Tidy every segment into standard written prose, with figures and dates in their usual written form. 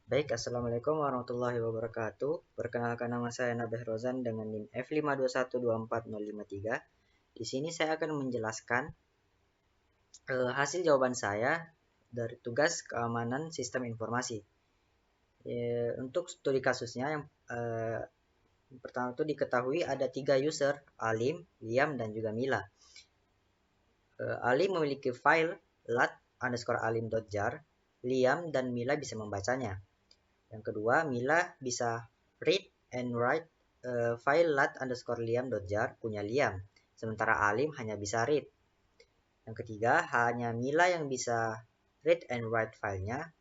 Baik, Assalamualaikum warahmatullahi wabarakatuh. Perkenalkan, nama saya Nabih Rozan dengan NIM F521240053. Di sini saya akan menjelaskan hasil jawaban saya dari tugas keamanan sistem informasi. Untuk studi kasusnya yang pertama itu diketahui ada 3 user, Alim, Liam, dan juga Mila. Alim memiliki file lat_alim.jar, Liam dan Mila bisa membacanya. Yang kedua, Mila bisa read and write file lat_liam.jar punya Liam, sementara Alim hanya bisa read. Yang ketiga, hanya Mila yang bisa read and write filenya.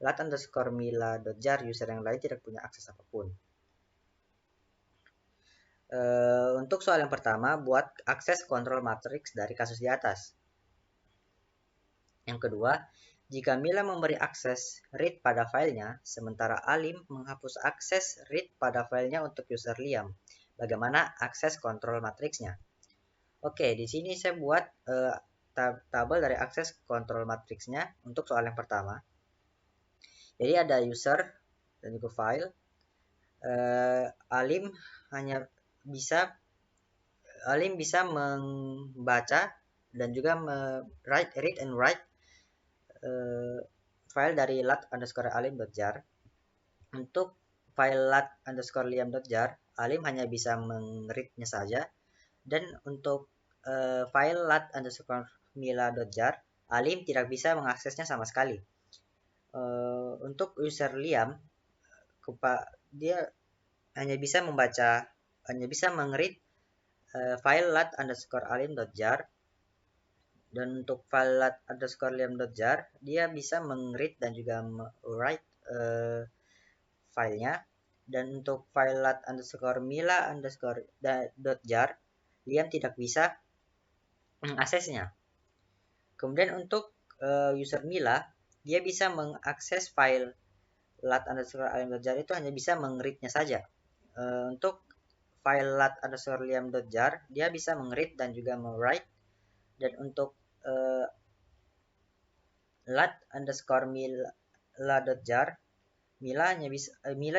lat_mila.jar user yang lain tidak punya akses apapun. Untuk soal yang pertama, buat akses kontrol matriks dari kasus di atas. Yang kedua, jika Mila memberi akses read pada filenya, sementara Alim menghapus akses read pada filenya untuk user Liam. Bagaimana akses kontrol matriksnya? Oke, di sini saya buat tabel dari akses kontrol matriksnya untuk soal yang pertama. Jadi ada user dan juga file. Alim bisa membaca dan juga read and write file dari lat_alim.jar. Untuk file lat_liam.jar, Alim hanya bisa meng-read-nya saja, dan untuk file lat_mila.jar, Alim tidak bisa mengaksesnya sama sekali. Untuk user Liam, dia hanya bisa meng-read file lat_alim.jar, dan untuk file lat_liam.jar dia bisa meng-read dan juga write filenya. Dan untuk file lat_mila.jar Liam tidak bisa mengaksesnya. Kemudian untuk user Mila, dia bisa mengakses file lat_alim.jar itu hanya bisa meng-read-nya saja. Untuk file lat_liam.jar dia bisa meng-read dan juga meng-write. Dan untuk lat_mila.jar Mila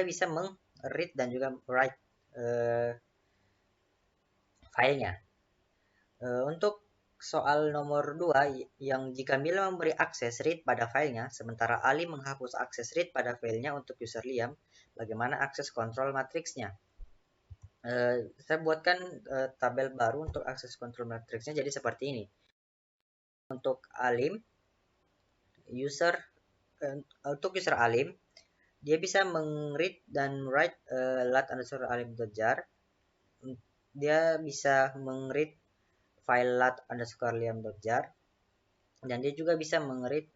bisa meng-read dan juga write filenya. Untuk soal nomor 2, yang jika Mila memberi akses read pada filenya, sementara Ali menghapus akses read pada filenya untuk user Liam, bagaimana akses kontrol matriksnya? Saya buatkan tabel baru untuk akses kontrol matriksnya, jadi seperti ini. Untuk Alim, untuk user Alim, dia bisa meng-read dan write lat_alim.jar. Dia bisa meng-read file lat_liam.jar, dan dia juga bisa meng-read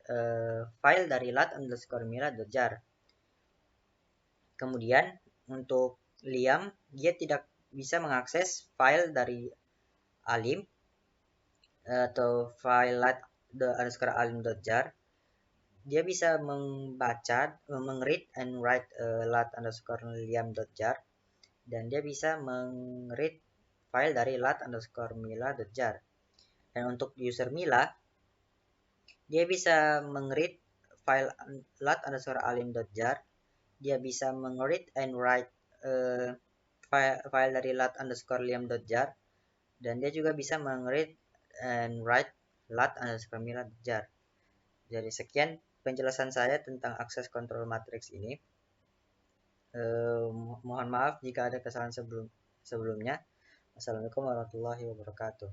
file dari lat_mila.jar. Kemudian untuk Liam, dia tidak bisa mengakses file dari Alim atau file lat_alim.jar. Dia bisa membaca, meng-read and write lat_liam.jar, dan dia bisa meng-read file dari lat_mila.jar. Dan untuk user Mila, dia bisa meng-read file lat_alim.jar. Dia bisa meng-read and write file dari lat_liam.jar, dan dia juga bisa meng-read and write lat_mila.jar. Jadi sekian penjelasan saya tentang akses kontrol matriks ini. Mohon maaf jika ada kesalahan sebelumnya. Assalamualaikum warahmatullahi wabarakatuh.